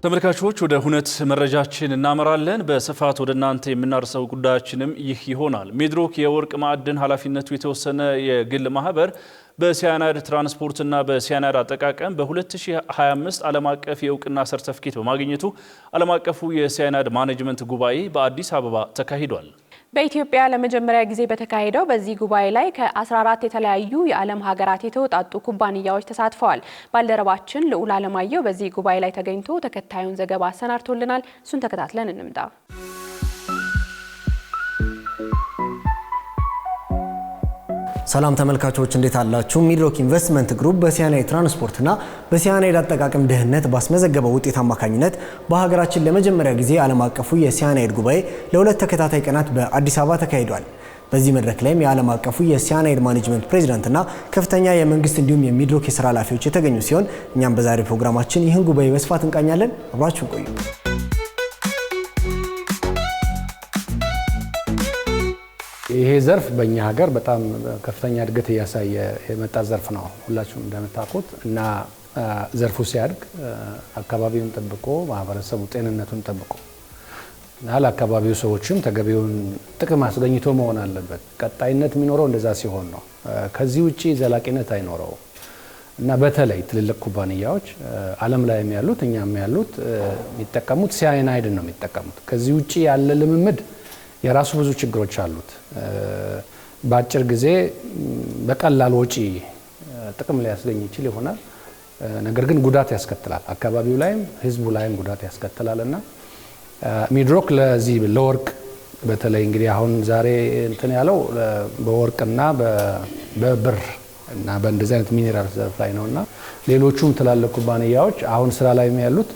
ተመልካቾች ወደ ሁነት መረጃችን እናመራለን። በስፋት ወደ እናንተ የምናርሰው ጉዳያችንም ይህ ይሆናል። ሚድሮክ የወርቅ ማዕድን ኃላፊነቱ የተወሰነ የግል ማህበር በሲያናይድ ትራንስፖርትና በሲያናይድ አጠቃቀም በ2025 ዓለም አቀፍ የእውቅና ሰርተፊኬት በማግኘቱ ዓለም አቀፉ የሲያናይድ ማኔጅመንት ጉባኤ በአዲስ አበባ ተካሂዷል። በኢትዮጵያ ለመጀመሪያ ጊዜ በተካሄደው በዚህ ጉባኤ ላይ ከ14 የተለያዩ የዓለም ሀገራት የተውጣጡ ኩባንያዎች ተሳትፈዋል። ባልደረባችን ልዑል አለማየሁ በዚህ ጉባኤ ላይ ተገኝቶ ተከታዩን ዘገባ አሰናድቶልናል። እሱን ተከታትለን እንምጣ። ሰላም ተመልካቾች እንዴት አላችሁ? ሚድሮክ ኢንቨስትመንት ግሩፕ በሲያናይድ ትራንስፖርትና በሲያናይድ አጠቃቀም ደህንነት ባስመዘገበው ውጤት አማካኝነት በሀገራችን ለመጀመሪያ ጊዜ ዓለም አቀፉ የሲያናይድ ጉባኤ ለሁለት ተከታታይ ቀናት በአዲስ አበባ ተካሂዷል። በዚህ መድረክ ላይም የዓለም አቀፉ የሲያናይድ ማኔጅመንት ፕሬዝዳንትና ከፍተኛ የመንግስት እንዲሁም የሚድሮክ የሥራ ኃላፊዎች የተገኙ ሲሆን እኛም በዛሬ ፕሮግራማችን ይህን ጉባኤ በስፋት እንቃኛለን። አብራችሁን ቆዩ። ይሄ ዘርፍ በእኛ ሀገር በጣም ከፍተኛ እድገት እያሳየ የመጣ ዘርፍ ነው ሁላችሁም እንደምታውቁት እና ዘርፉ ሲያድግ አካባቢውን ጠብቆ ማህበረሰቡ ጤንነቱን ጠብቆ እና ለአካባቢው ሰዎችም ተገቢውን ጥቅም አስገኝቶ መሆን አለበት። ቀጣይነት የሚኖረው እንደዛ ሲሆን ነው። ከዚህ ውጪ ዘላቂነት አይኖረው እና በተለይ ትልልቅ ኩባንያዎች ዓለም ላይ ያሉት እኛም ያሉት የሚጠቀሙት ሲያናይድ ነው የሚጠቀሙት። ከዚህ ውጪ ያለ ልምምድ የራሱ ብዙ ችግሮች አሉት። በአጭር ጊዜ በቀላል ወጪ ጥቅም ሊያስገኝ ይችል ይሆናል፣ ነገር ግን ጉዳት ያስከትላል። አካባቢው ላይም ህዝቡ ላይም ጉዳት ያስከትላልና ሚድሮክ ለዚህ ለወርቅ በተለይ እንግዲህ አሁን ዛሬ እንትን ያለው በወርቅና በብር እና በእንደዚህ አይነት ሚኒራል ዘርፍ ላይ ነውና ሌሎቹም ትላልቅ ኩባንያዎች አሁን ስራ ላይ ያሉት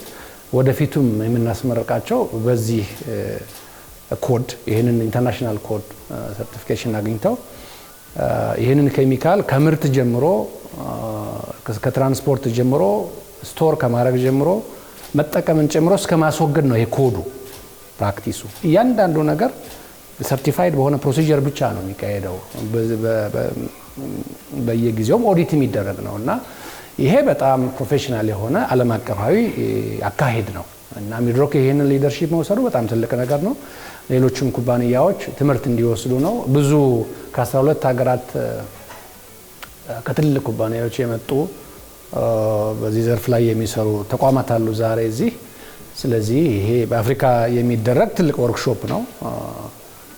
ወደፊቱም የምናስመርቃቸው በዚህ ኮድ ይሄንን ኢንተርናሽናል ኮድ ሰርቲፊኬሽን አግኝተው ይሄንን ኬሚካል ከምርት ጀምሮ ከትራንስፖርት ጀምሮ ስቶር ከማድረግ ጀምሮ መጠቀምን ጀምሮ እስከ ማስወገድ ነው። ይሄ ኮዱ ፕራክቲሱ እያንዳንዱ ነገር ሰርቲፋይድ በሆነ ፕሮሲጀር ብቻ ነው የሚካሄደው። በየጊዜውም ኦዲት የሚደረግ ነውና ይሄ በጣም ፕሮፌሽናል የሆነ ዓለም አቀፋዊ አካሄድ ነው እና ሚድሮክ ይሄንን ሊደርሺፕ መውሰዱ በጣም ትልቅ ነገር ነው። ሌሎችም ኩባንያዎች ትምህርት እንዲወስዱ ነው። ብዙ ከ12 ሀገራት ከትልልቅ ኩባንያዎች የመጡ በዚህ ዘርፍ ላይ የሚሰሩ ተቋማት አሉ ዛሬ እዚህ። ስለዚህ ይሄ በአፍሪካ የሚደረግ ትልቅ ወርክሾፕ ነው።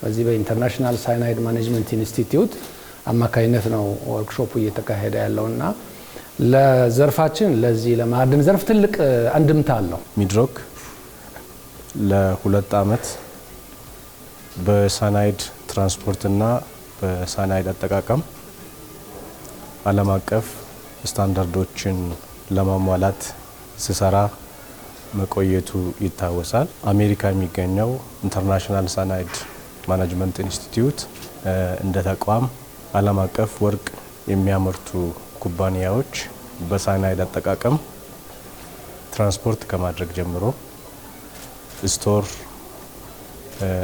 በዚህ በኢንተርናሽናል ሳይናይድ ማኔጅመንት ኢንስቲትዩት አማካይነት ነው ወርክሾፑ እየተካሄደ ያለውና ለዘርፋችን ለዚህ ለማዕድን ዘርፍ ትልቅ አንድምታ አለው። ሚድሮክ ለ2 ዓመት በሳናይድ ትራንስፖርትና በሳናይድ አጠቃቀም ዓለም አቀፍ ስታንዳርዶችን ለማሟላት ሲሰራ መቆየቱ ይታወሳል። አሜሪካ የሚገኘው ኢንተርናሽናል ሳናይድ ማኔጅመንት ኢንስቲትዩት እንደ ተቋም ዓለም አቀፍ ወርቅ የሚያመርቱ ኩባንያዎች በሳናይድ አጠቃቀም ትራንስፖርት ከማድረግ ጀምሮ ስቶር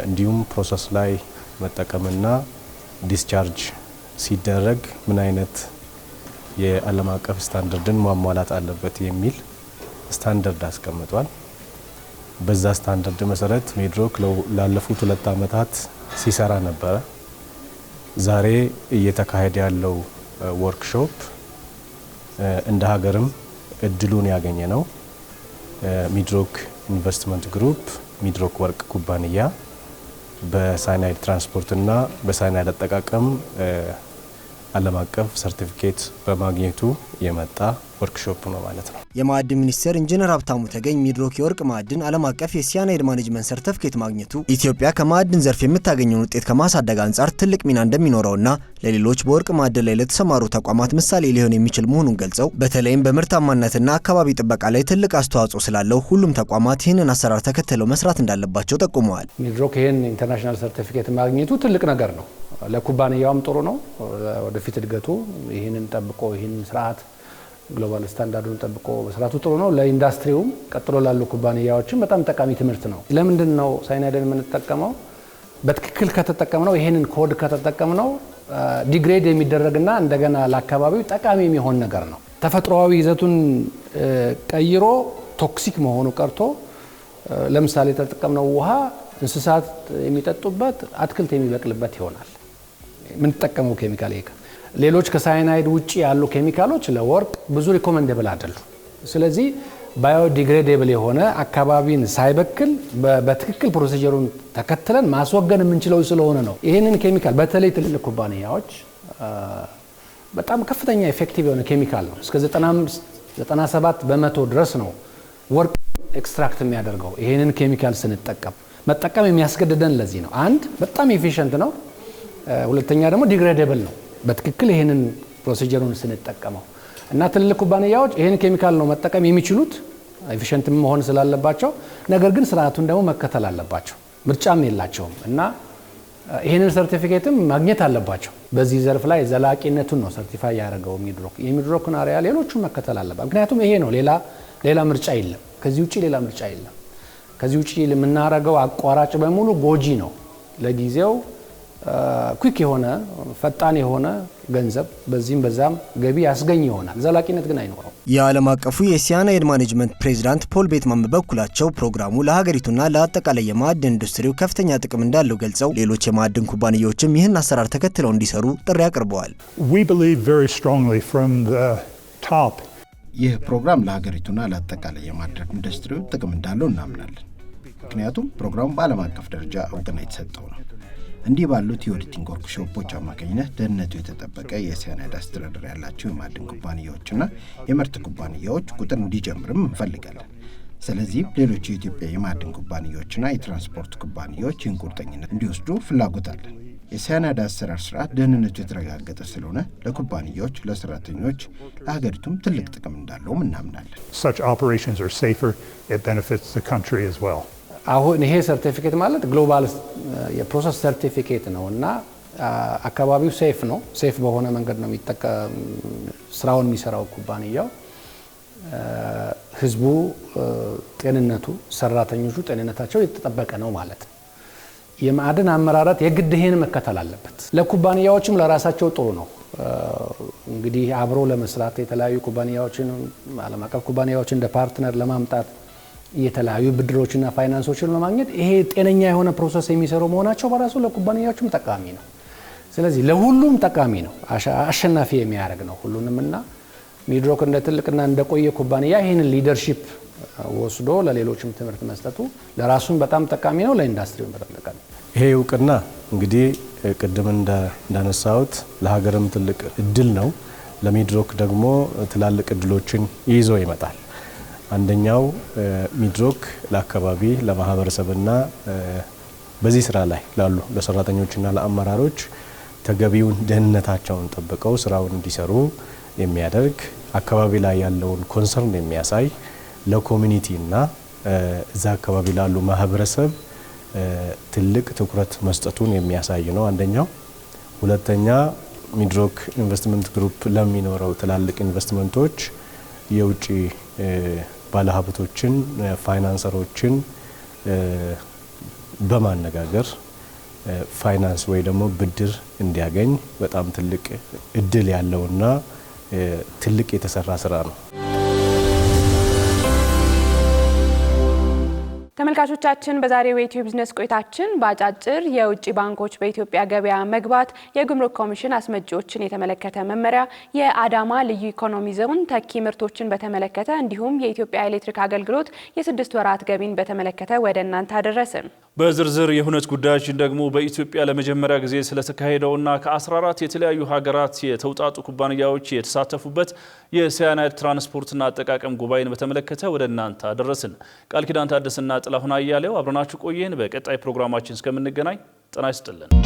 እንዲሁም ፕሮሰስ ላይ መጠቀምና ዲስቻርጅ ሲደረግ ምን አይነት የዓለም አቀፍ ስታንዳርድን ማሟላት አለበት የሚል ስታንዳርድ አስቀምጧል። በዛ ስታንዳርድ መሰረት ሚድሮክ ላለፉት 2 ዓመታት ሲሰራ ነበረ። ዛሬ እየተካሄደ ያለው ወርክሾፕ እንደ ሀገርም እድሉን ያገኘ ነው። ሚድሮክ ኢንቨስትመንት ግሩፕ ሚድሮክ ወርቅ ኩባንያ በሳይናይድ ትራንስፖርትና በሳይናይድ አጠቃቀም ዓለም አቀፍ ሰርቲፊኬት በማግኘቱ የመጣ ወርክሾፕ ነው ማለት ነው። የማዕድን ሚኒስቴር ኢንጂነር ሀብታሙ ተገኝ ሚድሮክ የወርቅ ማዕድን ዓለም አቀፍ የሲያናይድ ማኔጅመንት ሰርቲፊኬት ማግኘቱ ኢትዮጵያ ከማዕድን ዘርፍ የምታገኘውን ውጤት ከማሳደግ አንጻር ትልቅ ሚና እንደሚኖረውና ለሌሎች በወርቅ ማዕድን ላይ ለተሰማሩ ተቋማት ምሳሌ ሊሆን የሚችል መሆኑን ገልጸው በተለይም በምርታማነትና አካባቢ ጥበቃ ላይ ትልቅ አስተዋጽኦ ስላለው ሁሉም ተቋማት ይህንን አሰራር ተከትለው መስራት እንዳለባቸው ጠቁመዋል። ሚድሮክ ይህን ኢንተርናሽናል ሰርቲፊኬት ማግኘቱ ትልቅ ነገር ነው። ለኩባንያውም ጥሩ ነው። ወደፊት እድገቱ ይህንን ጠብቆ ይህንን ስርዓት ግሎባል ስታንዳርዱን ጠብቆ መስራቱ ጥሩ ነው። ለኢንዱስትሪውም ቀጥሎ ላሉ ኩባንያዎችም በጣም ጠቃሚ ትምህርት ነው። ለምንድን ነው ሳይናይድን የምንጠቀመው? በትክክል ከተጠቀምነው ይሄንን ኮድ ከተጠቀምነው ዲግሬድ የሚደረግና እንደገና ለአካባቢው ጠቃሚ የሚሆን ነገር ነው። ተፈጥሯዊ ይዘቱን ቀይሮ ቶክሲክ መሆኑ ቀርቶ ለምሳሌ ተጠቀምነው ውሃ እንስሳት የሚጠጡበት አትክልት የሚበቅልበት ይሆናል። ምን ተጠቀመው ኬሚካል ይሄ ሌሎች ከሳይናይድ ውጪ ያሉ ኬሚካሎች ለወርቅ ብዙ ሪኮመንደብል አይደሉም። ስለዚህ ባዮዲግሬዴብል የሆነ አካባቢን ሳይበክል በትክክል ፕሮሲጀሩን ተከትለን ማስወገድ የምንችለው ስለሆነ ነው። ይሄንን ኬሚካል በተለይ ትልልቅ ኩባንያዎች በጣም ከፍተኛ ኢፌክቲቭ የሆነ ኬሚካል ነው። እስከ 97 በመቶ ድረስ ነው ወርቅ ኤክስትራክት የሚያደርገው። ይሄንን ኬሚካል ስንጠቀም መጠቀም የሚያስገድደን ለዚህ ነው። አንድ በጣም ኤፊሽንት ነው፣ ሁለተኛ ደግሞ ዲግሬዴብል ነው በትክክል ይሄንን ፕሮሲጀሩን ስንጠቀመው እና ትልልቅ ኩባንያዎች ይሄን ኬሚካል ነው መጠቀም የሚችሉት ኤፊሽንት መሆን ስላለባቸው፣ ነገር ግን ስርዓቱን ደግሞ መከተል አለባቸው። ምርጫም የላቸውም እና ይሄንን ሰርቲፊኬትም ማግኘት አለባቸው። በዚህ ዘርፍ ላይ ዘላቂነቱን ነው ሰርቲፋይ ያደረገው ሚድሮክ። የሚድሮክን አሪያ ሌሎቹም መከተል አለባቸው። ምክንያቱም ይሄ ነው፣ ሌላ ምርጫ የለም። ከዚህ ውጪ ሌላ ምርጫ የለም። ከዚህ ውጪ የምናረገው አቋራጭ በሙሉ ጎጂ ነው። ለጊዜው ኩክ የሆነ ፈጣን የሆነ ገንዘብ በዚህም በዛም ገቢ ያስገኝ ይሆናል። ዘላቂነት ግን አይኖረው። የዓለም አቀፉ የሲያናይድ ማኔጅመንት ፕሬዚዳንት ፖል ቤትማን በበኩላቸው ፕሮግራሙ ለሀገሪቱና ለአጠቃላይ የማዕድን ኢንዱስትሪው ከፍተኛ ጥቅም እንዳለው ገልጸው ሌሎች የማዕድን ኩባንያዎችም ይህን አሰራር ተከትለው እንዲሰሩ ጥሪ አቅርበዋል። ይህ ፕሮግራም ለሀገሪቱና ለአጠቃላይ የማዕድን ኢንዱስትሪው ጥቅም እንዳለው እናምናለን። ምክንያቱም ፕሮግራሙ በዓለም አቀፍ ደረጃ እውቅና የተሰጠው ነው። እንዲህ ባሉት የኦዲቲንግ ወርክሾፖች አማካኝነት ደህንነቱ የተጠበቀ የሲያናይድ አስተዳደር ያላቸው የማዕድን ኩባንያዎችና የምርት ኩባንያዎች ቁጥር እንዲጨምርም እንፈልጋለን። ስለዚህም ሌሎች የኢትዮጵያ የማዕድን ኩባንያዎችና የትራንስፖርት ኩባንያዎች ይህን ቁርጠኝነት እንዲወስዱ ፍላጎት አለን። የሲያናይድ አሰራር ስርዓት ደህንነቱ የተረጋገጠ ስለሆነ ለኩባንያዎች፣ ለሰራተኞች፣ ለሀገሪቱም ትልቅ ጥቅም እንዳለውም እናምናለን። አሁን ይሄ ሰርቲፊኬት ማለት ግሎባል የፕሮሰስ ሰርቲፊኬት ነው እና አካባቢው ሴፍ ነው። ሴፍ በሆነ መንገድ ነው ስራውን የሚሰራው ኩባንያው። ህዝቡ ጤንነቱ፣ ሰራተኞቹ ጤንነታቸው የተጠበቀ ነው ማለት ነው። የማዕድን አመራረት የግድ ይሄን መከተል አለበት። ለኩባንያዎችም ለራሳቸው ጥሩ ነው። እንግዲህ አብሮ ለመስራት የተለያዩ ኩባንያዎችን ዓለም አቀፍ ኩባንያዎችን እንደ ፓርትነር ለማምጣት የተለያዩ ብድሮችና ፋይናንሶችን ለማግኘት ይሄ ጤነኛ የሆነ ፕሮሰስ የሚሰሩ መሆናቸው በራሱ ለኩባንያዎችም ጠቃሚ ነው። ስለዚህ ለሁሉም ጠቃሚ ነው፣ አሸናፊ የሚያደርግ ነው ሁሉንም እና ሚድሮክ እንደ ትልቅና እንደቆየ ኩባንያ ይሄንን ሊደርሺፕ ወስዶ ለሌሎችም ትምህርት መስጠቱ ለራሱም በጣም ጠቃሚ ነው፣ ለኢንዱስትሪውም በጣም ጠቃሚ ነው። ይሄ እውቅና እንግዲህ ቅድም እንዳነሳሁት ለሀገርም ትልቅ እድል ነው። ለሚድሮክ ደግሞ ትላልቅ እድሎችን ይዞ ይመጣል። አንደኛው ሚድሮክ ለአካባቢ ለማህበረሰብና በዚህ ስራ ላይ ላሉ ለሰራተኞችና ለአመራሮች ተገቢውን ደህንነታቸውን ጠብቀው ስራውን እንዲሰሩ የሚያደርግ አካባቢ ላይ ያለውን ኮንሰርን የሚያሳይ ለኮሚኒቲና እዛ አካባቢ ላሉ ማህበረሰብ ትልቅ ትኩረት መስጠቱን የሚያሳይ ነው አንደኛው። ሁለተኛ ሚድሮክ ኢንቨስትመንት ግሩፕ ለሚኖረው ትላልቅ ኢንቨስትመንቶች የውጭ ባለሀብቶችን፣ ፋይናንሰሮችን በማነጋገር ፋይናንስ ወይ ደግሞ ብድር እንዲያገኝ በጣም ትልቅ እድል ያለውና ትልቅ የተሰራ ስራ ነው። ተመልካቾቻችን በዛሬው የኢትዮ ቢዝነስ ቆይታችን በአጫጭር የውጭ ባንኮች በኢትዮጵያ ገበያ መግባት፣ የጉምሩክ ኮሚሽን አስመጪዎችን የተመለከተ መመሪያ፣ የአዳማ ልዩ ኢኮኖሚ ዞን ተኪ ምርቶችን በተመለከተ እንዲሁም የኢትዮጵያ ኤሌክትሪክ አገልግሎት የ6 ወራት ገቢን በተመለከተ ወደ እናንተ አደረስን። በዝርዝር የሁነት ጉዳዮችን ደግሞ በኢትዮጵያ ለመጀመሪያ ጊዜ ስለተካሄደውና ከ14 የተለያዩ ሀገራት የተውጣጡ ኩባንያዎች የተሳተፉበት የሲያናይድ ትራንስፖርትና አጠቃቀም ጉባኤን በተመለከተ ወደ እናንተ አደረስን። ቃል ኪዳን ታደሰና ጥላሁን አያሌው አብረናችሁ ቆየን። በቀጣይ ፕሮግራማችን እስከምንገናኝ ጤና ይስጥልን።